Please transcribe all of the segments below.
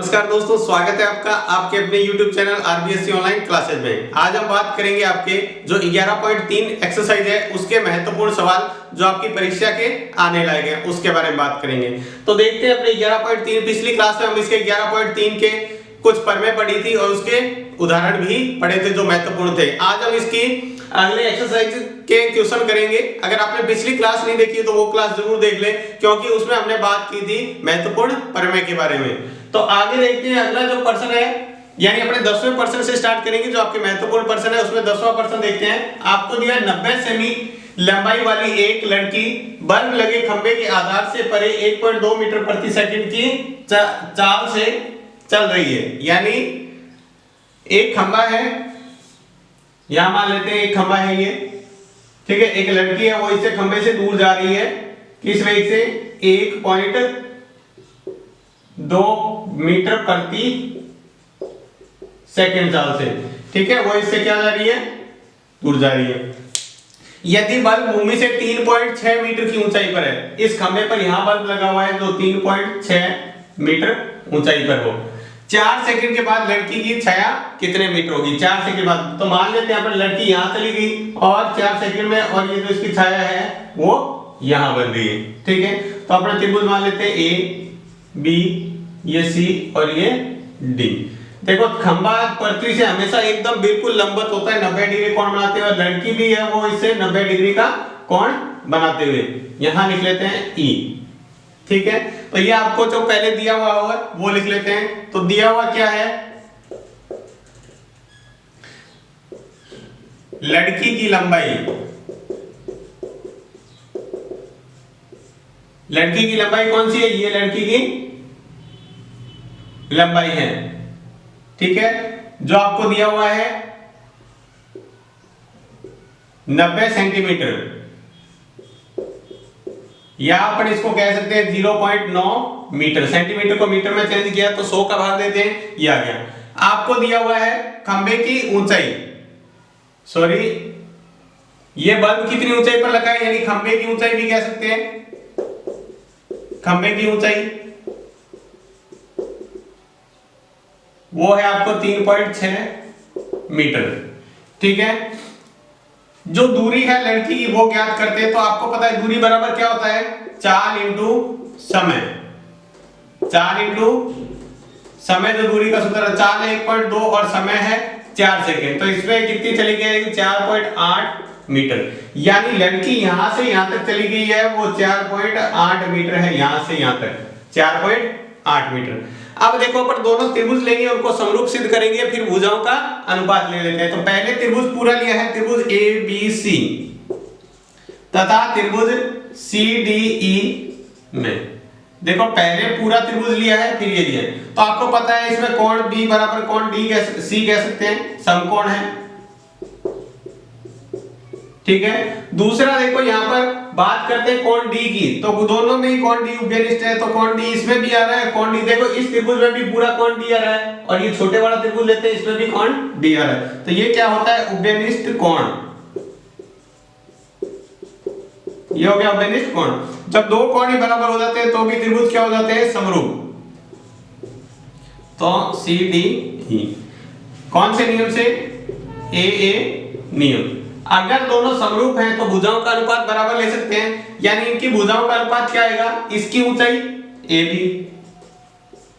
नमस्कार दोस्तों, स्वागत है आपका आपके अपने YouTube channel RBSC online classes में। आज हम बात करेंगे आपके जो 11.3 एक्सरसाइज है उसके महत्वपूर्ण सवाल जो आपकी परीक्षा के आने लायक हैं उसके बारे में बात करेंगे। तो देखते हैं अपने 11.3 पिछली क्लास में हम इसके 11.3 के कुछ परमें पढ़ी थी और उसके उदाहरण भी पढ़े थे जो महत्वपूर्ण थे। आज हम इसकी अगले एक्सरसाइज के क्वेश्चन करेंगे। अगर आपने पिछली क्लास नहीं देखी तो वो क्लास जरूर देख लें, क्योंकि उसमें हमने बात की थी महत्वपूर्ण परमें के बारे में। तो आगे देखते हैं अगला जो प्रश्न है, यानी अपने 10वें प्रश्न से स्टार्ट करेंगे। जो आपके महत्वपूर्ण प्रश्न है उसमें 10वां प्रश्न देखते हैं। आपको दिया 90 सेमी लंबाई वाली एक लड़की बल्ब लगे खंबे के आधार से परे 1.2 मीटर प्रति सेकंड की चाल से चल रही है। यानी एक खंबा है, यहां मान लेते हैं एक खंबा है ये, ठीक है। एक लड़की है वो इससे खंबे से दूर जा रही है, किस वेग से 1.2 मीटर प्रति सेकंड चाल से, ठीक है। वो इससे क्या जा रही है, दूर जा रही है। यदि बल्ब भूमि से 3.6 मीटर की ऊंचाई पर है, इस खंबे पर यहां बल्ब लगा हुआ है जो 3.6 मीटर ऊंचाई पर हो, 4 सेकंड के बाद लड़की की छाया कितने मीटर होगी। 4 सेकंड बाद तो मान लेते हैं लड़की यहां चली गई और 4 सेकंड में, और ये जो इसकी छाया है वो यहां बन रही है, ठीक है। तो अपना त्रिभुज मान लेते हैं ए बी, ये सी और ये डी। देखो खंबा पृथ्वी से हमेशा एकदम बिल्कुल लंबवत होता है, 90 डिग्री कोण बनाते हुए। लड़की भी है वो इससे 90 डिग्री का कोण बनाते हुए, यहां लिख लेते हैं ई, ठीक है। तो ये आपको जो पहले दिया हुआ होगा वो लिख लेते हैं। तो दिया हुआ क्या है, लड़की की लंबाई, लड़की की लंबाई कौन सी है, ये लड़की की लंबाई है, ठीक है। जो आपको दिया हुआ है 90 सेंटीमीटर, या अपन इसको कह सकते हैं 0.9 मीटर। सेंटीमीटर को मीटर में चेंज किया तो 100 का भाग देते हैं, ये आ गया। आपको दिया हुआ है खंबे की ऊंचाई, सॉरी ये बल्ब कितनी ऊंचाई पर लगा है, यानी खंबे की ऊंचाई भी कह सकते हैं। खंबे की ऊंचाई वो है आपको 3.6 मीटर, ठीक है। जो दूरी है लड़की की वो ज्ञात करते हैं। तो आपको पता है दूरी बराबर क्या होता है, 4 इंटू समय। 4 इंटू समय, जो दूरी का सूत्र है 4 है 1.2 और समय है 4 सेकेंड। तो इसमें कितनी चली गई, 4.8 मीटर। यानी लड़की यहां से यहां तक चली गई है वो 4.8 मीटर है, यहां से यहां तक 4.8 मीटर। अब देखो अपन दोनों त्रिभुज लेंगे, उनको समरूप सिद्ध करेंगे, फिर भुजाओं का अनुपात ले लेते हैं। तो पहले त्रिभुज पूरा लिया है, त्रिभुज ए बी सी तथा त्रिभुज सी डी ई में। देखो पहले पूरा त्रिभुज लिया है फिर ये लिया है। तो आपको पता है इसमें कोण बी बराबर कोण डी सी कह सकते हैं, समकोण है, ठीक है। दूसरा देखो यहां पर बात करते हैं कोण डी की, तो दोनों में ही कोण डी उभयनिष्ठ है, तो कोण डी इसमें भी आ रहा है। कोण डी देखो इस त्रिभुज में भी पूरा कोण डी आ रहा है, और ये छोटे वाला त्रिभुज लेते हैं इसमें भी कोण डी आ रहा है। तो ये क्या होता है, उभयनिष्ठ कोण। ये हो गया उभयनिष्ठ कोण। जब दो कोण ही बराबर हो जाते हैं तो भी त्रिभुज क्या हो जाते हैं, समरूप। तो सी डी ई कौन से नियम से, ए नियम। अगर दोनों समरूप हैं तो भुजाओं का अनुपात बराबर ले सकते हैं। यानी इनकी भुजाओं का अनुपात क्या आएगा, इसकी ऊंचाई ए बी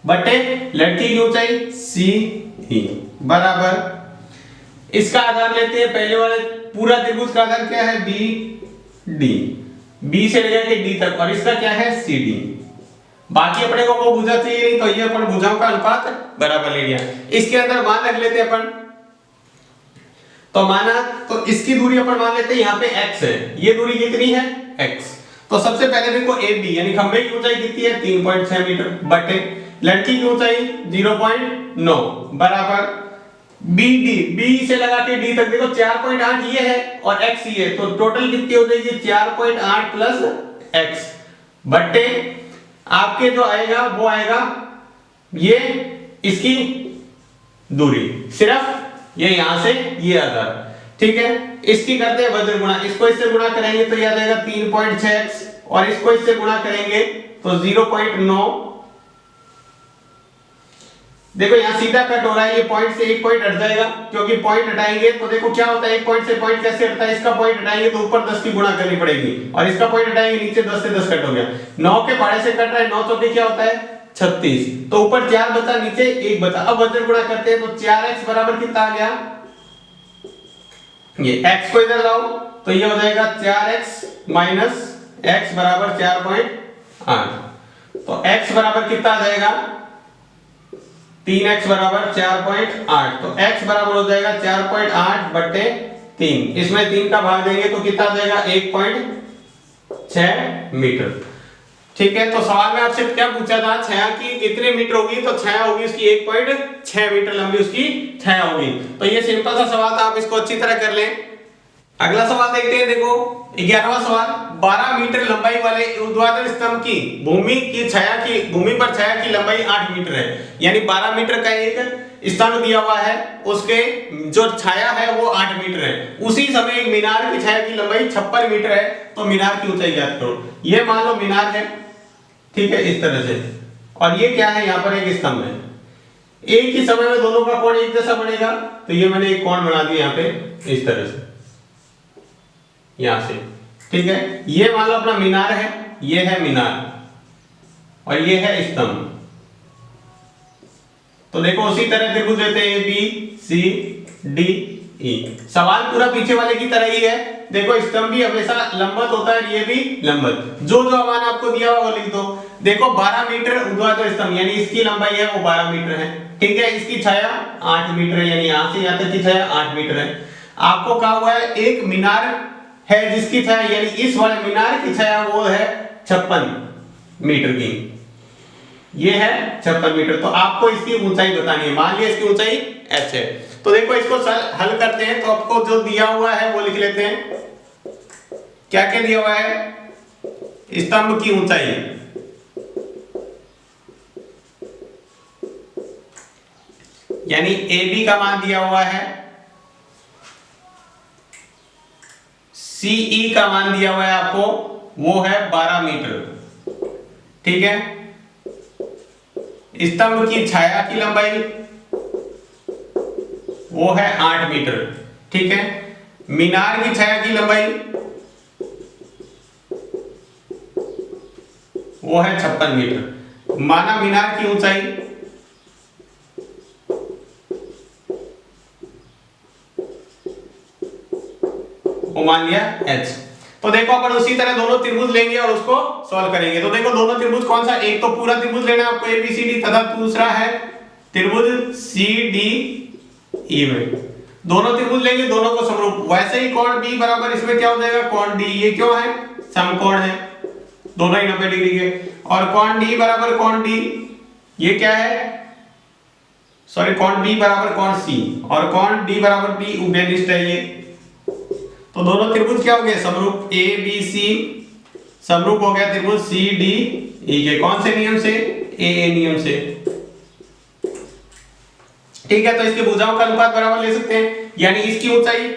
बटे लड़की की ऊंचाई सी ई बराबर, इसका आधार लेते हैं पहले वाले पूरा त्रिभुज का आधार क्या है, बी डी, बी से लेकर डी तक, और इसका क्या है सी डी। बाकी अपने को वो भुजा चाहिए नहीं, तो ये अपन भुजाओं का अनुपात बराबर ले लिया। इसके अंदर मान रख लेते हैं अपन, तो माना तो इसकी दूरी अपन मान लेते हैं यहाँ पे x है, ये दूरी कितनी है x। तो सबसे पहले देखो ए बी, यानी खंबे की ऊंचाई कितनी है 3.6 मीटर बटे लड़की की ऊंचाई 0.9 बराबर बी डी, बी से लगा के डी तक देखो 4.8 ये है और x ये है, तो टोटल कितनी हो जाएगी 4.8 प्लस x बटे आपके जो आएगा वो आएगा ये इसकी दूरी, सिर्फ ये यहां से ये आधार, ठीक है। इसकी करते हैं वज्र गुणा, इसको इससे गुणा करेंगे तो याद आएगा 3.6x, और इसको इससे गुणा करेंगे तो 0.9 देखो यहाँ सीधा कट हो रहा है, ये पॉइंट से एक पॉइंट हट जाएगा, क्योंकि पॉइंट हटाएंगे तो देखो क्या होता है, एक पॉइंट से पॉइंट कैसे हटता है, इसका पॉइंट हटाएंगे तो ऊपर 10 की गुणा करनी पड़ेगी, और इसका पॉइंट हटाएंगे नीचे 10 से 10 कट हो गया, 9 के पहाड़े से कट रहा है, 9 चौके क्या होता है 36, तो ऊपर 4 बचा नीचे 1 बचा। अब वजन गुणा करते हैं तो 4x बराबर कितना आ गया, ये x को इधर लाओ तो ये हो जाएगा 4x माइनस x बराबर 4.8, तो x बराबर कितना आ जाएगा 3x बराबर 4.8, तो x बराबर हो जाएगा 4.8 बटे 3, इसमें 3 का भाग देंगे तो कितना आ जाएगा 1.6 मीटर। ठीक है, तो सवाल में आपसे क्या पूछा था, छाया की कितने मीटर होगी, तो छाया होगी उसकी 1.6 मीटर लंबी उसकी छाया होगी। तो ये सिंपल सा सवाल था, आप इसको अच्छी तरह कर लें। अगला सवाल देखते हैं, देखो 11वां सवाल, 12 मीटर लंबाई वाले ऊर्ध्वाधर स्तंभ की भूमि पर छाया की लंबाई 8 मीटर है, यानी 12 मीटर का एक स्तंभ दिया हुआ है, उसके जो छाया है वो 8 मीटर है, उसी समय एक मीनार की छाया की लंबाई 56 मीटर है, तो मीनार की ऊंचाई ज्ञात करो। ये मान लो मीनार है, ठीक है, इस तरह से, और ये क्या है, यहाँ पर एक स्तंभ है, एक ही समय में दोनों का कोण एक जैसा बनेगा, तो ये मैंने एक कोण बना दिया यहाँ पे इस तरह से, यहां से, ठीक है। ये मान लो अपना मीनार है, ये है मीनार और ये है स्तंभ। तो देखो उसी तरह त्रिभुज देते हैं ABCDE, सवाल पूरा पीछे वाले की तरह ही है। देखो स्तंभ भी हमेशा लंबवत होता है, ये भी लंबवत, जो जो मान आपको दिया हुआ वो लिख दो। देखो 12 मीटर ऊर्ध्वाधर स्तंभ, यानी इसकी लंबाई है वो 12 मीटर है, ठीक है, इसकी छाया 8 मीटर है, यानी यहां से यहां तक की छाया 8 मीटर है। आपको कहा हुआ है एक मीनार है जिसकी छाया, यानी इस वाले मीनार की छाया वो है 56 मीटर की, ये है 56 मीटर, तो आपको इसकी ऊंचाई बतानी है। मान लिया इसकी ऊंचाई h है, तो देखो इसको हल करते हैं, तो आपको जो दिया हुआ है वो लिख लेते हैं। क्या क्या दिया हुआ है, स्तंभ की ऊंचाई, यानी AB का मान दिया हुआ है, CE का मान दिया हुआ है आपको, वो है 12 मीटर, ठीक है। स्तंभ की छाया की लंबाई वो है 8 मीटर, ठीक है। मीनार की छाया की लंबाई वो है 56 मीटर, माना मीनार की ऊंचाई वो मान लिया h। तो देखो अपन उसी तरह दोनों त्रिभुज लेंगे और उसको सॉल्व करेंगे। तो देखो दोनों त्रिभुज कौन सा, एक तो पूरा त्रिभुज लेना है आपको ABCD, तथा दूसरा है त्रिभुज CDE में। दोनों त्रिभुज लेंगे, दोनों को समरूप, वैसे ही कोण B बराबर इसमें क्या हो जाएगा कोण D, ये क्यों है समकोण है, दोनों ही 90 डिग्री के, और कोण D बराबर कोण D, ये क्या है, सॉरी कोण B बराबर कोण C, और कोण D बराबर B उभयनिष्ठ है ये। तो दोनों त्रिभुज क्या हो गए समरूप, ABC समरूप हो गया त्रिभुज CDE के, कौन से नियम से, AA नियम से, ठीक है। तो इसके भुजाओं का अनुपात बराबर ले सकते हैं, यानी इसकी ऊंचाई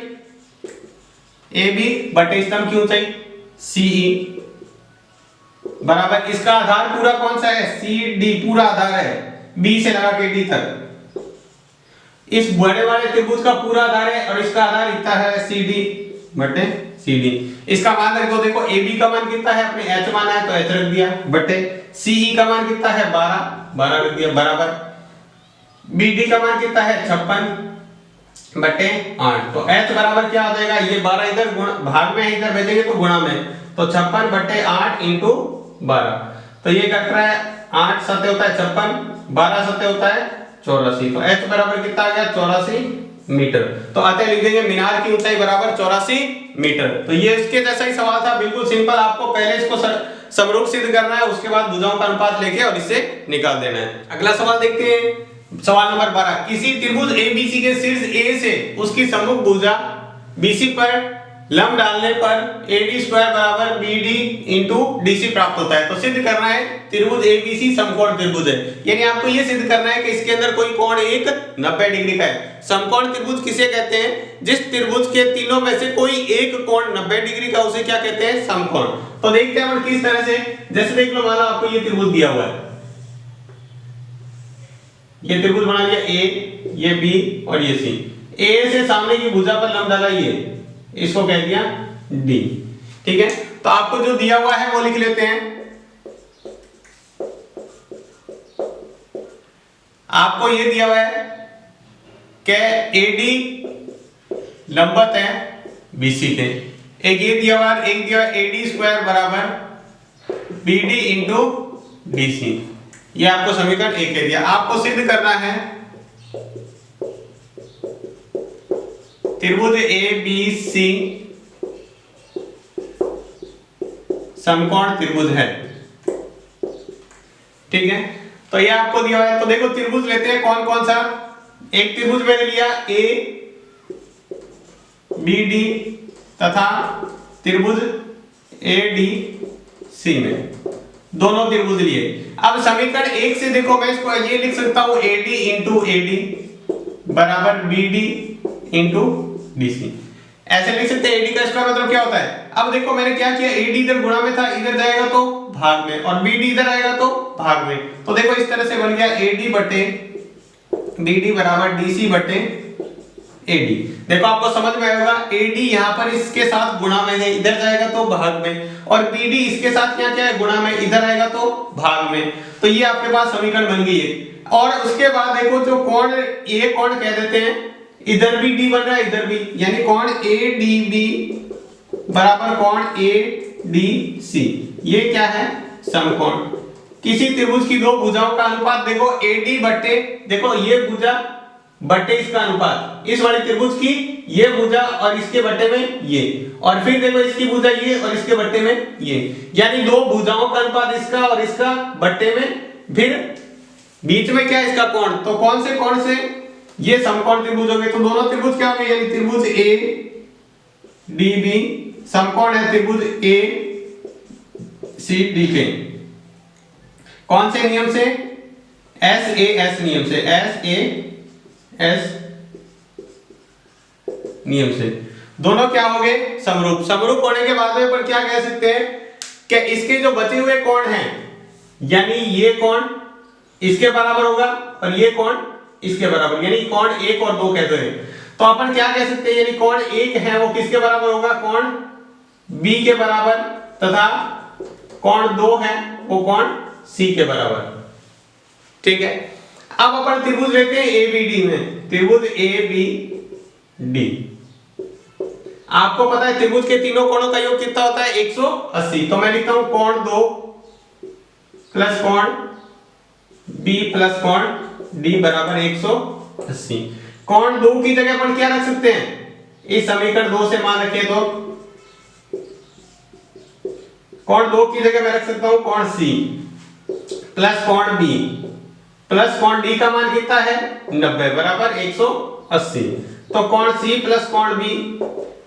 AB बटे स्तंभ की ऊंचाई CE बराबर, इसका आधार पूरा कौन सा है, CD पूरा आधार है, B से लगा के D तक, इस बड़े वाले त्रिभुज का पूरा आधार है, और इसका आधार इतना है CD बटे CD। इसका मान रख दो, देखो AB का मान कितना है, अपने h माना है तो h रख दिया, बटे CE का मान कितना है 12 रख दिया, बराबर BD का मान कितना है 56 बटे 8, तो h बराबर क्या हो जाएगा, ये 12 इधर भाग में इधर भेजेंगे तो गुणा में, तो 56 बटे 8 इंटू 12, तो ये कट रहा है 8 सत्ते होता है 56, 12 सत्ते होता है 84, तो h बराबर कितना आ गया 84 मीटर। तो अतः लिख देंगे मीनार की ऊंचाई बराबर 84 मीटर। तो ये इसके जैसा ही सवाल था, बिल्कुल सिंपल, आपको पहले इसको समरूप सिद्ध करना है, उसके बाद भुजाओं का अनुपात लेके और इससे निकाल देना है। अगला सवाल देखते हैं, सवाल नंबर 12, किसी त्रिभुज ABC के शीर्ष A से उसकी सम्मुख भुजा BC पर लंब डालने पर AD स्क्वायर बराबर BD इंटू DC प्राप्त होता है। तो सिद्ध करना है त्रिभुज ABC समकोण त्रिभुज है, यानी आपको ये सिद्ध करना है कि इसके अंदर कोई कोण एक 90 डिग्री का है। समकोण त्रिभुज किसे कहते हैं, जिस त्रिभुज के तीनों में से कोई एक कोण 90 डिग्री का, उसे क्या कहते हैं समकोण। तो देखते हैं किस तरह से, जैसे देख लो मान लो आपको ये त्रिभुज दिया हुआ है, ये त्रिभुज बना लिया ए, ये बी और ये सी। ए से सामने की भुजा पर लंब डाला ये, इसको कह दिया डी। ठीक है, तो आपको जो दिया हुआ है वो लिख लेते हैं। आपको ये दिया हुआ है कि एडी लंबवत है बीसी के, एक ये दिया हुआ है, एक दिया हुआ एडी स्क्वायर बराबर बीडी इंटू डीसी। ये आपको समीकरण एक कह दिया। आपको सिद्ध करना है त्रिभुज ए बी सी समकोण त्रिभुज है। ठीक है, तो ये आपको दिया हुआ है। तो देखो त्रिभुज लेते हैं कौन कौन सा। एक त्रिभुज मैंने लिया ए बी डी तथा त्रिभुज ए डी सी में, दोनों त्रिभुज लिए। अब समीकरण एक से देखो मैं इसको ये लिख सकता हूं A D into A D बराबर B D into D C. ऐसे लिख सकते हैं। एडी का स्क्वायर मतलब क्या होता है। अब देखो मैंने क्या किया, एडी इधर गुणा में था, इधर जाएगा तो भाग में, और बीडी इधर आएगा तो भाग में। तो देखो इस तरह से बन गया एडी बटे बीडी बराबर डीसी बटे एडी। देखो आपको समझ में आएगा, एडी यहां पर इसके साथ गुणा में है, इधर जाएगा तो भाग में, और बीडी इसके साथ क्या क्या है, गुणा में, इधर आएगा तो भाग में। तो ये आपके पास समीकरण बन गई है। और उसके बाद देखो जो कोण ए कोण कह देते हैं, इधर भी डी बन रहा है, इधर भी, यानी कोण ए डी बी बराबर कोण ए डी सी। ये क्या है, समकोण। किसी त्रिभुज की दो भुजाओं का अनुपात देखो एडी बटे, देखो ये भुजा बटे इसका अनुपात, इस वाले त्रिभुज की ये भुजा और इसके बटे में ये, और फिर देखो इसकी भुजा ये और इसके बटे में ये, यानी दो भुजाओं का अनुपात इसका और इसका बटे में, फिर बीच में क्या है इसका कोण। तो कौन से कोण से, ये समकोण त्रिभुज हो गए। तो दोनों त्रिभुज क्या हो गए, यानी त्रिभुज ए डी बी समकोण है त्रिभुज ए सी डी के। कौन से नियम से, एस ए एस नियम से, एस ए एस नियम से दोनों क्या हो गए, समरूप। समरूप होने के बाद में पर क्या कह सकते हैं कि इसके जो बचे हुए कोण हैं, यानी ये कोण इसके बराबर होगा और ये कोण इसके बराबर, यानी कोण 1 और 2 कहते हैं। तो अपन क्या कह सकते हैं, यानी कोण 1 है वो किसके बराबर होगा, कोण बी के बराबर, तथा कोण 2 है वो कोण सी के बराबर। ठीक है, अब अपन त्रिभुज लेते हैं ए बी डी में, त्रिभुज ए बी डी। आपको पता है त्रिभुज के तीनों कोणों का योग कितना होता है, 180। तो मैं लिखता हूं कोण 2 प्लस कोण बी प्लस कोण डी बराबर 180। कोण 2 की जगह अपन क्या रख सकते हैं, इस समीकरण 2 से मान रखे तो कोण 2 की जगह मैं रख सकता हूं कोण सी प्लस कोण बी प्लस कोण डी का मान कितना है, 90 बराबर 180। तो कोण सी प्लस कोण बी,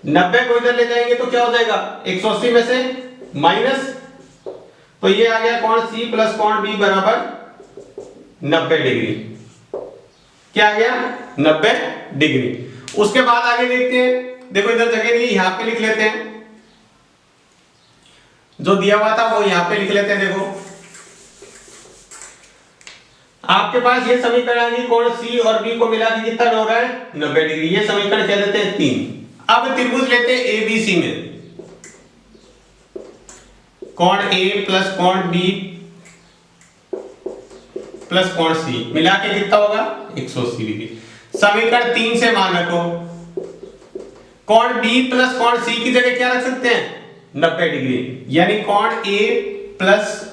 90 को इधर ले जाएंगे तो क्या हो जाएगा, 180 में से माइनस, तो ये आ गया कोण सी प्लस कोण बी बराबर 90 डिग्री। क्या आ गया, 90 डिग्री। उसके बाद आगे देखते हैं, देखो इधर जगह नहीं है, यहां पे लिख लेते हैं, जो दिया हुआ था वो यहां पे लिख लेते हैं। देखो आपके पास ये समीकरण आ गई, कोण सी और बी को मिला के कितना हो रहा है, 90 डिग्री। ये समीकरण कह देते हैं 3। अब त्रिभुज लेते हैं ए बी सी में, कोण ए प्लस कोण बी प्लस कोण सी मिला के कितना होगा, 180 डिग्री। समीकरण 3 से मान रखो, कोण बी प्लस कोण सी की जगह क्या रख सकते हैं, 90 डिग्री, यानी कोण ए प्लस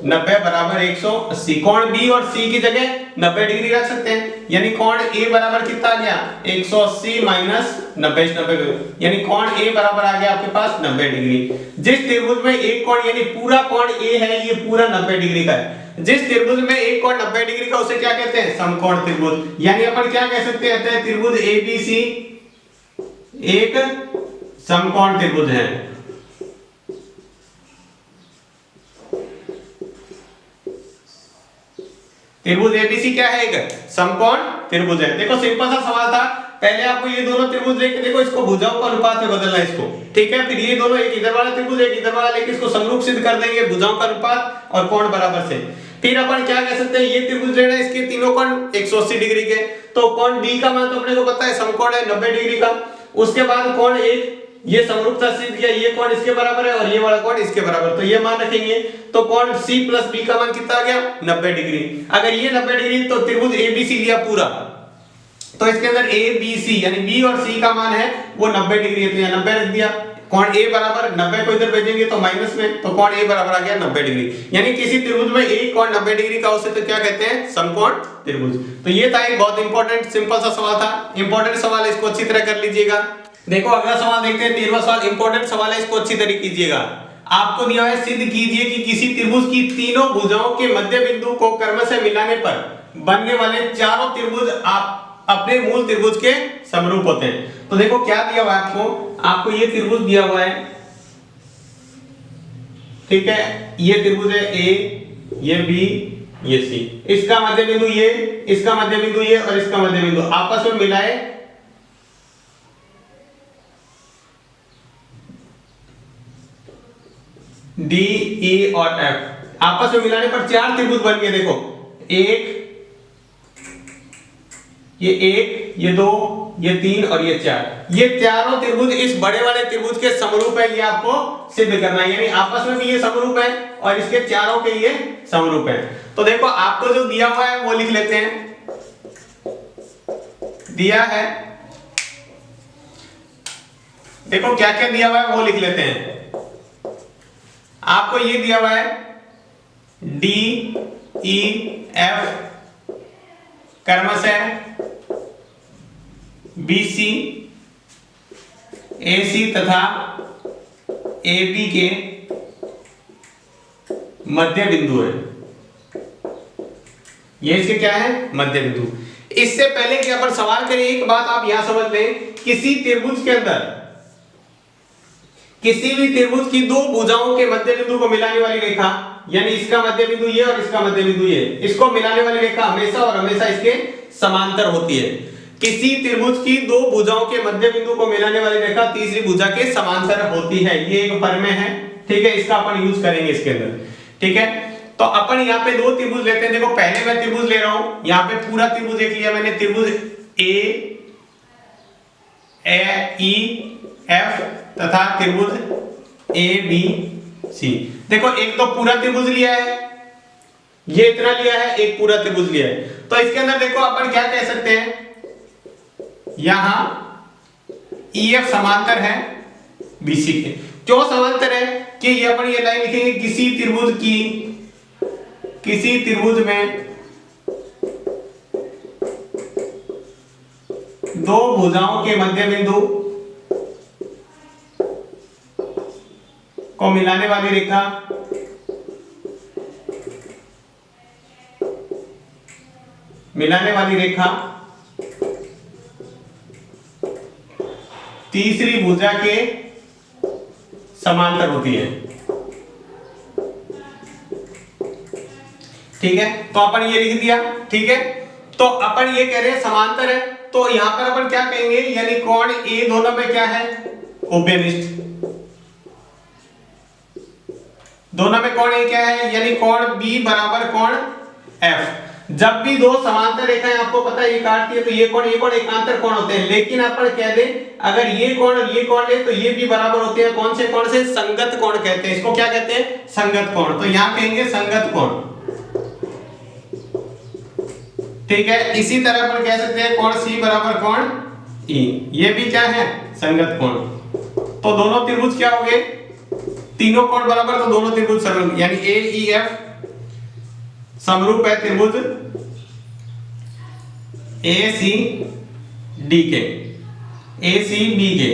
90 बराबर 180। कोण बी और सी की जगह 90 डिग्री रख सकते हैं, यानी कोण ए बराबर कितना आ गया, 180 माइनस 90, यानी कोण ए बराबर आ गया आपके पास 90 डिग्री। जिस त्रिभुज में एक कोण यानी पूरा कोण ए है, ये पूरा 90 डिग्री का है। जिस त्रिभुज में एक कोण 90 डिग्री का उसे क्या कहते हैं, समकोण त्रिभुज। यानी अपन क्या कह सकते हैं, त्रिभुज ए बी सी एक समकोण त्रिभुज है। त्रिभुज एबीसी क्या है, एक समकोण त्रिभुज है। देखो सिंपल सा सवाल था, पहले आपको ये दोनों त्रिभुज लेके देखो इसको भुजाओं का अनुपात में बदलना है इसको, ठीक है। फिर ये दोनों, एक इधर वाला त्रिभुज एक इधर वाला लेके इसको समरूप सिद्ध कर देंगे, भुजाओं का अनुपात और कोण बराबर से। फिर अपन क्या कह सकते हैं, ये त्रिभुज लेना है, इसके तीनों कोण 180 डिग्री के, तो कोण डी का मान तो अपने को पता है समकोण है 90 डिग्री का। उसके बाद कोण एक ये समरूपता सिद्ध किया, ये कोण इसके बराबर है और ये वाला कोण इसके बराबर, तो ये मान रखेंगे। तो कोण C प्लस B का मान कितना आ गया 90 डिग्री। अगर ये 90 डिग्री तो त्रिभुज ABC लिया पूरा, तो इसके अंदर ABC यानी B और C का मान है वो 90 डिग्री है, तो यहाँ 90 रख दिया। कोण A बराबर 90 को इधर भेजेंगे तो माइनस में, तो कोण A बराबर आ गया 90 डिग्री। यानी किसी त्रिभुज में एक कोण 90 डिग्री का हो उसे तो क्या कहते हैं, समकोण त्रिभुज। तो ये था एक बहुत इंपॉर्टेंट सिंपल सा सवाल था, इंपॉर्टेंट सवाल है, इसको अच्छी तरह कर लीजिएगा। देखो अगला सवाल देखते हैं, 13वां सवाल इंपॉर्टेंट सवाल है, इसको अच्छी तरह कीजिएगा। आपको दिया है सिद्ध कीजिए कि किसी त्रिभुज की तीनों भुजाओं के मध्य बिंदु को क्रमशः मिलाने पर बनने वाले चारों त्रिभुज आप अपने मूल त्रिभुज के समरूप होते हैं। तो देखो क्या दिया हुआ है आपको ये त्रिभुज दिया हुआ है, ठीक है, ये त्रिभुज है A, ये B, ये C, इसका मध्य बिंदु ये, इसका मध्य बिंदु ये और इसका मध्य बिंदु आपस में मिलाए D, E और F, आपस में मिलाने पर चार त्रिभुज बन गए। देखो एक, ये दो, ये तीन और ये चार, ये चारों त्रिभुज इस बड़े वाले त्रिभुज के समरूप है, ये आपको सिद्ध करना है। यानी आपस में भी ये समरूप है और इसके चारों के ये समरूप है। तो देखो आपको जो दिया हुआ है वो लिख लेते हैं, दिया है, देखो क्या क्या दिया हुआ है वो लिख लेते हैं। आपको ये दिया हुआ है D, E, F क्रमशः BC, AC तथा AB के मध्य बिंदु है, ये इसके क्या है मध्य बिंदु। इससे पहले कि अपन सवाल करें एक बात आप यहां समझ लें, किसी त्रिभुज के अंदर किसी भी त्रिभुज की दो भुजाओं के मध्य बिंदु को मिलाने वाली रेखा, यानी इसका मध्य बिंदु ये और इसका मध्य बिंदु ये, इसको मिलाने वाली रेखा हमेशा और हमेशा इसके समांतर होती है। किसी त्रिभुज की दो भुजाओं के मध्य बिंदु को मिलाने वाली रेखा तीसरी भुजा के समांतर होती है, ये एक प्रमेय है, ठीक है, इसका अपन यूज करेंगे इसके अंदर, ठीक है। तो अपन यहाँ पे दो त्रिभुज लेते हैं। देखो पहले मैं त्रिभुज ले रहा हूं, यहाँ पे पूरा त्रिभुज देख लिया मैंने, त्रिभुज AEF तथा त्रिभुज ABC। देखो एक तो पूरा त्रिभुज लिया है, ये इतना लिया है, एक पूरा त्रिभुज लिया है। तो इसके अंदर देखो अपन क्या कह सकते हैं, यहां EF समांतर है BC के। क्यों समांतर है कि ये अपन ये लाइन लिखेंगे, किसी त्रिभुज में दो भुजाओं के मध्य बिंदु को मिलाने वाली रेखा तीसरी भुजा के समांतर होती है, ठीक है। तो अपन ये लिख दिया, ठीक है। तो अपन ये कह रहे हैं समांतर है, तो यहां पर अपन क्या कहेंगे, यानी कोण A दोनों में क्या है उभयनिष्ठ, दोनों में कोण A क्या है, यानी कोण B बराबर कोण F। जब भी दो समांतर रेखाएं आपको पता है ये काटती है तो ये कोण एकांतर कोण होते हैं, लेकिन अपन कह दें अगर ये कोण और ये कोण ले तो ये भी बराबर होते हैं, कौन से कोण से, संगत कोण कहते हैं, इसको क्या कहते हैं संगत कोण। तो यहां कहेंगे संगत कोण, ठीक है। इसी तरह अपन कह सकते हैं कोण C बराबर कोण E, ये भी क्या है संगत कोण। तो दोनों त्रिभुज क्या हो गए, तीनों कोण बराबर, तो दोनों त्रिभुज समरूप, यानी AEF समरूप है त्रिभुज ACD के, ACB के,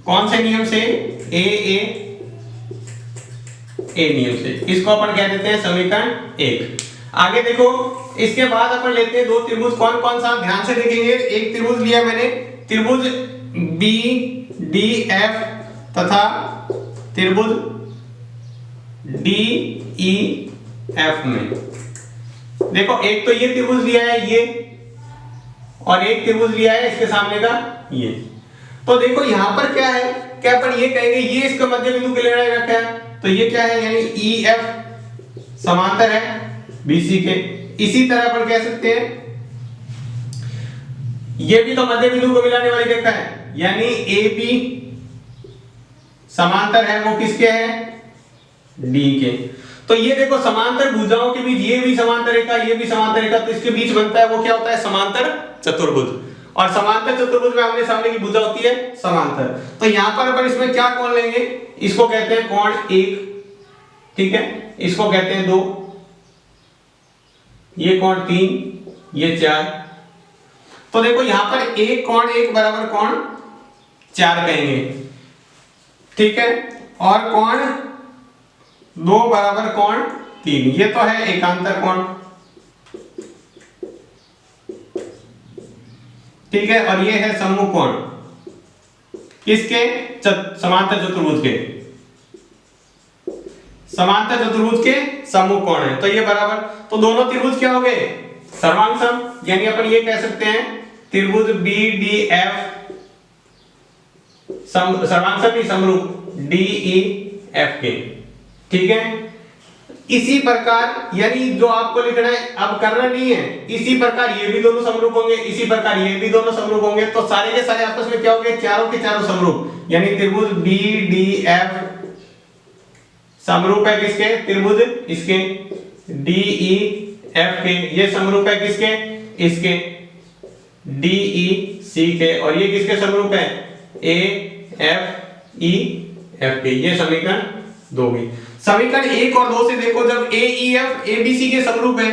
कौन से नियम से, AA नियम से। इसको अपन कह देते हैं समीकरण 1। आगे देखो इसके बाद अपन लेते हैं दो त्रिभुज, कौन कौन सा ध्यान से देखेंगे। एक त्रिभुज लिया मैंने, त्रिभुज BDF तथा त्रिभुज DEF में देखो एक तो ये त्रिभुज लिया है ये, और एक त्रिभुज लिया है इसके सामने का ये। तो देखो यहां पर क्या है, क्या अपन ये कहेंगे ये इसका मध्य बिंदु के लिए रखा है, तो ये क्या है, यानी EF समांतर है BC के। इसी तरह अपन कह सकते हैं ये भी तो मध्य बिंदु को मिलाने वाली रेखा है, यानी AB समांतर है वो किसके है, D के। तो ये देखो समांतर भुजाओं के बीच ये भी समांतर रेखा, ये भी समांतर रेखा, तो इसके बीच बनता है वो क्या होता है, समांतर चतुर्भुज। और समांतर चतुर्भुज में आमने सामने की भुजा होती है समांतर। तो यहां पर अपन इसमें क्या कोण लेंगे, इसको कहते हैं कोण 1, ठीक है, इसको कहते हैं 2, ये कोण 3, ये 4। तो देखो यहां पर एक कोण 1 बराबर कोण 4 कहेंगे, ठीक है, और कोण 2 बराबर कोण 3, ये तो है एकांतर कोण, ठीक है, और ये है सम्मुख कोण किसके, समांतर चतुर्भुज के, समांतर चतुर्भुज के सम्मुख कोण है। तो ये बराबर, तो दोनों त्रिभुज क्या हो गए, सर्वांग, यानी अपन ये कह सकते हैं त्रिभुज BDF सर्वांग समरूप DEF के, ठीक है। इसी प्रकार यानी जो आपको लिखना है अब करना नहीं है, इसी प्रकार ये भी दोनों समरूप होंगे, इसी प्रकार ये भी दोनों समरूप होंगे, तो सारे के सारे आपस में क्या होंगे, चारों के चारों समरूप, यानी त्रिभुज BDF समरूप है किसके, त्रिभुज इसके DEF के, ये समरूप है किसके, इसके DEC के, और ये किसके समरूप है, AFEF के। ये समीकरण 2 भी। समीकरण 1 और 2 से देखो, जब AEF ABC के समरूप है,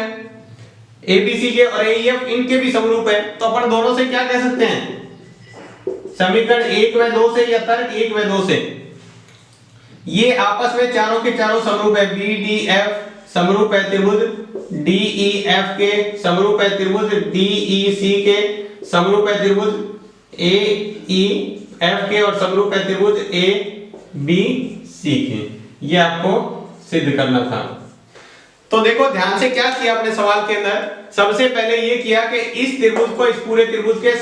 ABC के और AEF इनके भी समरूप है, तो अपन दोनों से क्या कह सकते हैं, समीकरण 1 व 2 से या तर्क 1 व 2 से, ये आपस में चारों के चारों समरूप है। BDF समरूप है त्रिभुज DEF के, समरूप है त्रिभुज DEC के, समरूप है त्रिभुज AEF के, और समरूप है त्रिभुज ABC के। ये आपको सिद्ध करना था। तो देखो ध्यान से क्या किया आपने सवाल के अंदर, सबसे पहले ये किया कि इस त्रिभुज को इस पूरे त्रिभुज के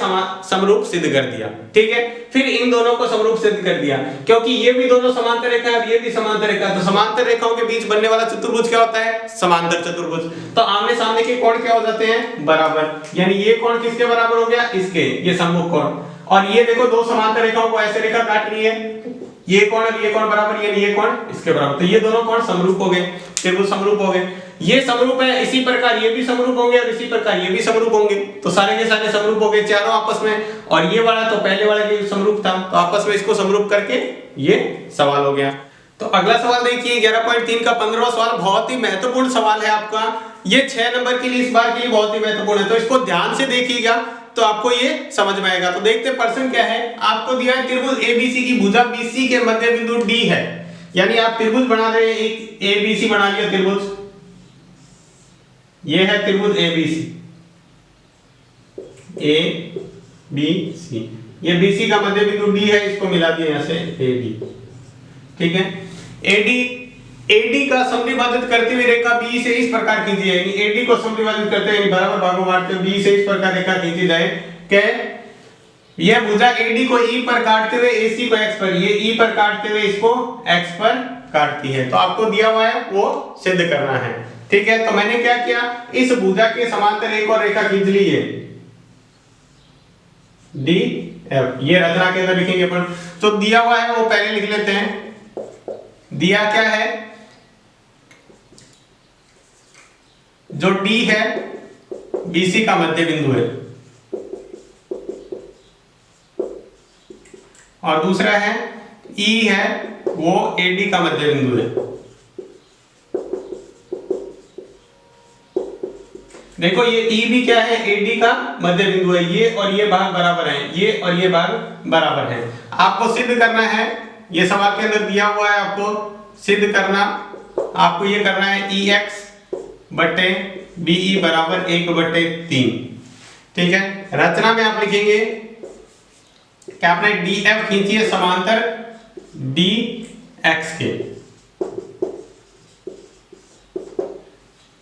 समरूप सिद्ध कर दिया, ठीक है, फिर इन दोनों को समरूप सिद्ध कर दिया, क्योंकि ये भी दोनों समांतर रेखा है, ये भी समांतर रेखा, तो समांतर रेखाओं के बीच बनने वाला चतुर्भुज क्या होता है, समांतर चतुर्भुज। तो आमने सामने के कोण क्या हो जाते हैं, बराबर, यानी ये कोण किसके बराबर हो गया, इसके, ये सम्मुख कोण। और ये देखो दो समांतर रेखाओं को ऐसे रेखा काटनी है, ये कोण और ये कोण बराबर, यानी ये कोण इसके बराबर, तो ये दोनों कोण समरूप हो गए, त्रिभुज समरूप हो गए। ये समरूप है, इसी प्रकार ये भी समरूप होंगे और इसी प्रकार ये भी समरूप होंगे, तो सारे के सारे समरूप हो गए चारों आपस में। और ये वाला तो पहले वाले के समरूप था, तो आपस में इसको समरूप करके ये सवाल हो गया। तो अगला सवाल देखिए 11.3 का 15वां सवाल, बहुत ही महत्वपूर्ण सवाल है आपका, ये 6 नंबर के लिए, इस बार के लिए बहुत ही महत्वपूर्ण है, तो इसको ध्यान से देखिएगा तो आपको ये समझ में आएगा। तो देखते हैं प्रश्न क्या है, आपको दिया है त्रिभुज ABC की भुजा BC के मध्य बिंदु D है, यानी आप त्रिभुज बना रहे हैं, एक ABC बना लिया त्रिभुज, ये है त्रिभुज ABC, ये BC का मध्य बिंदु D है, इसको मिला दिया यहां से AD, ठीक है। AD का समद्विभाजित करती हुई रेखा B से इस प्रकार खींची जाएगी, AD को समद्विभाजित करते हैं बराबर भागों बांटते हुए B से इस प्रकार रेखा खींची जाए कि यह भुजा AD को E पर काटते हुए AC को X पर, ये E पर काटते हुए इसको X पर काटती है, तो आपको दिया हुआ है वो सिद्ध करना है, ठीक है। तो मैंने क्या किया, इस भुजा के समांतर एक और रेखा खींच ली है DF, ये रचना के अंदर लिखेंगे अपन, तो दिया हुआ है वो पहले लिख लेते हैं। दिया क्या है, जो D है BC का मध्य बिंदु है, और दूसरा है E है वो AD का मध्य बिंदु है। देखो ये E भी क्या है, AD का मध्य बिंदु है, ये और ये भाग बराबर है, ये और ये भाग बराबर है। आपको सिद्ध करना है, ये सवाल के अंदर दिया हुआ है, आपको सिद्ध करना, आपको ये करना है EX बटे BE बराबर 1/3, ठीक है। रचना में आप लिखेंगे कि आपने DF खींची है समांतर DX के,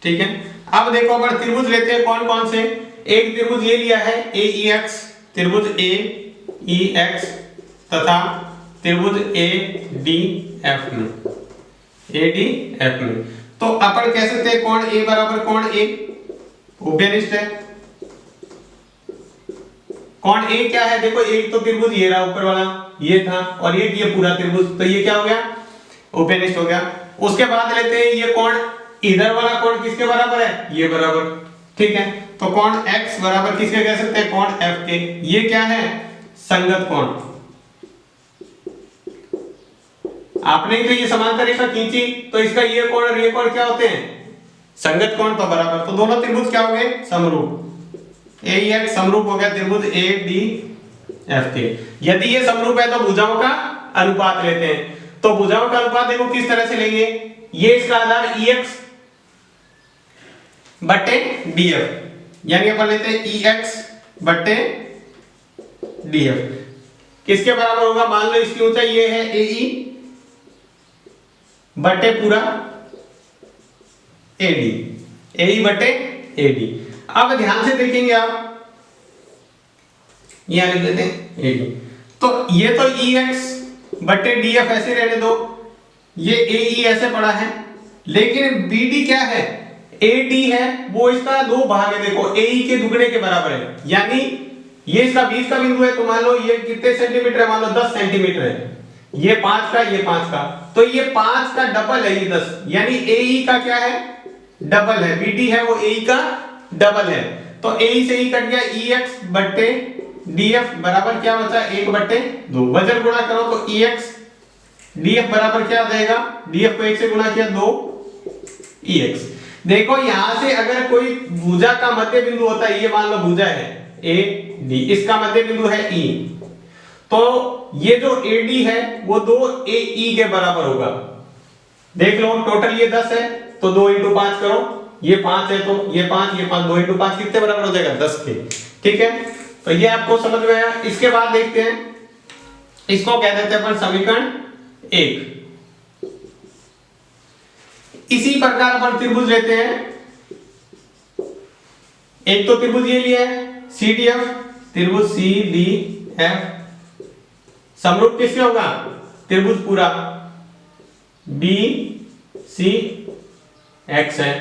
ठीक है। अब देखो अपन त्रिभुज लेते हैं, कौन कौन से, एक त्रिभुज ये लिया है AEX, त्रिभुज AEX तथा त्रिभुज ADF में, तो अपन कह सकते हैं कोण ए बराबर कोण ए उभयनिष्ठ है। कोण ए क्या है, देखो एक तो त्रिभुज ये रहा ऊपर वाला ये था और ये पूरा त्रिभुज, तो ये क्या हो गया उभयनिष्ठ हो गया। उसके बाद लेते हैं ये कोण, इधर वाला कोण किसके बराबर है, ये बराबर, ठीक है। तो कोण x बराबर किसके कह सकते हैं, कोण f के। ये क्या है, संगत कोण। आपने तो ये समांतर रेखा खींची तो इसका ये कोण और ये कोण क्या होते हैं, संगत कोण, तो बराबर। तो दोनों त्रिभुज क्या हो गए, समरूप। AEX समरूप हो गया त्रिभुज ADF के। यदि ये समरूप है तो भुजाओं का अनुपात लेते हैं। तो भुजाओं का अनुपात देखो किस तरह से लेंगे, ये इसका आधार EX बटे DF, यानी अपन लेते हैं EX बटे DF किसके बराबर होगा, मान लो इसकी ऊंचाई ये है AE बटे पूरा AD, AE बटे AD। अब ध्यान से देखेंगे आप, यहां लिख लेते हैं AD, तो ये तो EX बटे DF ऐसे रहने दो, ये AE ऐसे पड़ा है, लेकिन BD क्या है, AD है, वो इसका दो भाग है, देखो AE के दुगने के बराबर है, यानी ये इसका 20 का बिंदु है, तो मान लो ये कितने सेंटीमीटर है, मान लो 10 सेंटीमीटर है, ये 5 का, ये 5 का, तो ये 5 का डबल है ये 10, यानी AE का क्या है, डबल है, BD है वो AE का डबल है। तो AE से ही कट गया, EX बटे DF बराबर क्या बचा, 1 बटे 2, वजन गुणा करो तो EX DF बराबर क्या देगा, DF को 1 से गुणा किया 2 EX। देखो यहां से अगर कोई भुजा का मध्य बिंदु होता है, ये मान लो भुजा है AD, इसका मध्य बिंदु है E, तो ये जो AD है वो 2 AE के बराबर होगा। देख लो टोटल ये 10 है, तो 2 × 5 करो, ये 5 है तो ये 5, ये 5, 2 × 5 कितने बराबर हो जाएगा, 10 के, ठीक है। तो ये आपको समझ में आया। इसके बाद देखते हैं, इसको कह देते हैं अपन समीकरण 1। इसी प्रकार अपन त्रिभुज लेते हैं, एक तो त्रिभुज ये लिया है CDF, त्रिभुज CDF समरूप किसके होगा, त्रिभुज पूरा BCX है।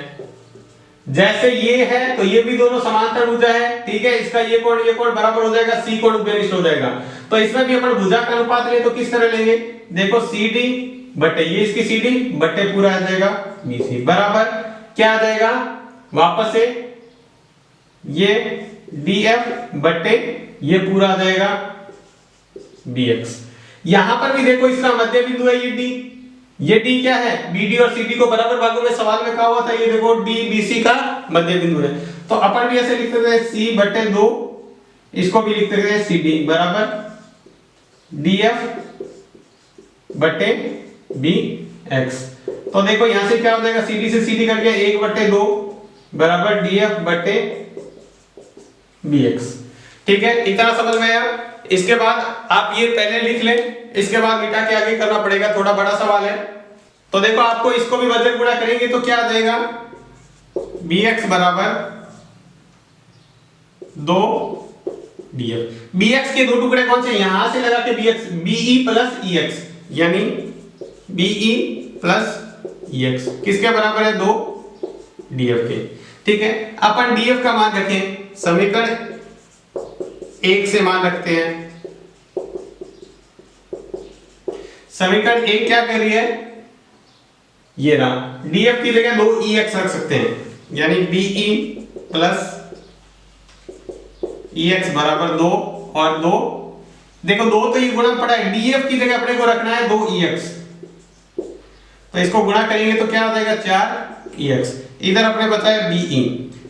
जैसे ये है तो ये भी दोनों समांतर भुजा है, ठीक है, इसका ये कोण बराबर हो जाएगा, C कोण उभयनिष्ठ हो जाएगा। तो इसमें भी अपन भुजा का अनुपात ले तो किस तरह लेंगे, देखो CD बटे ये इसकी CD बटे पूरा आ जाएगा BC बराबर क्या आ जाएगा, वापस से ये DF बटे ये पूरा आ जाएगा BX। यहां पर भी देखो इसका मध्य बिंदु है ये D क्या है, BD और CD को बराबर भागों में सवाल में कहा हुआ था, ये देखो D BC का मध्य बिंदु है। तो अपन भी ऐसे लिख सकते हैं C बटे 2, इसको भी लिख सकते हैं CD बराबर DF बटे BX। तो देखो यहां से क्या हो जाएगा, CD से CD कट गया, 1 बटे 2 बराबर DF बटे BX, ठीक है, इतना समझ में आया। इसके बाद आप ये पहले लिख लें, इसके बाद मिटा के आगे करना पड़ेगा, थोड़ा बड़ा सवाल है। तो देखो आपको इसको भी वजन गुणा करेंगे तो क्या आ जाएगा, BX बराबर 2 DF। BX के दो टुकड़े कौन से, यहां से लगा के BX, BE प्लस EX, यानी BE प्लस EX किसके बराबर है, 2 DF के, ठीक है। अपन DF का मान रखें, समीकरण 1 से मान रखते हैं। समीकरण 1 क्या कर रही है, ये रहा, DF की जगह 2 EX रख सकते हैं, यानी BE प्लस EX बराबर 2 और 2, देखो 2 तो ये गुणा पड़ा है, DF की जगह अपने को रखना है 2 EX, तो इसको गुणा करेंगे तो क्या आ जाएगा, 4 EX। इधर अपने बचा है BE,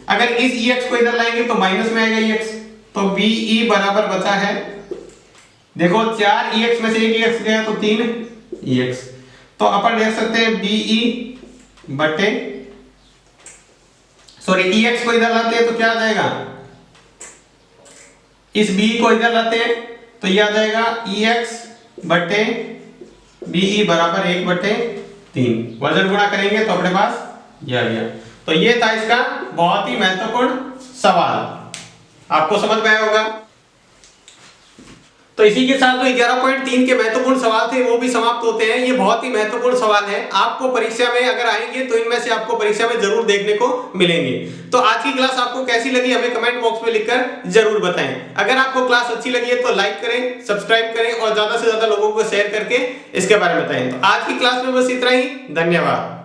अगर इस EX को इधर लाएंगे तो माइनस में आएगा EX, तो BE बराबर बचा है, देखो 4 EX में से 1 EX गया तो 3 EX, तो अपन लिख सकते हैं BE बटे, सॉरी EX को इधर लाते हैं तो क्या आ जाएगा, इस BE को इधर लाते हैं तो ये आ जाएगा EX बटे BE बराबर 1 बटे 3, वजन गुणा करेंगे तो अपने पास ये आ गया। तो ये था इसका बहुत ही महत्वपूर्ण सवाल, आपको समझ में आया होगा। तो इसी के साथ जो 11.3 के महत्वपूर्ण सवाल थे वो भी समाप्त होते हैं। ये बहुत ही महत्वपूर्ण सवाल है, आपको परीक्षा में अगर आएंगे तो इनमें से आपको परीक्षा में जरूर देखने को मिलेंगे। तो आज की क्लास आपको कैसी लगी हमें कमेंट बॉक्स में लिखकर जरूर बताएं। अगर आपको क्लास अच्छी लगी है तो लाइक करें, सब्सक्राइब करें और ज्यादा से ज्यादा लोगों को शेयर करके इसके बारे में बताएं। तो आज की क्लास में बस इतना ही, धन्यवाद।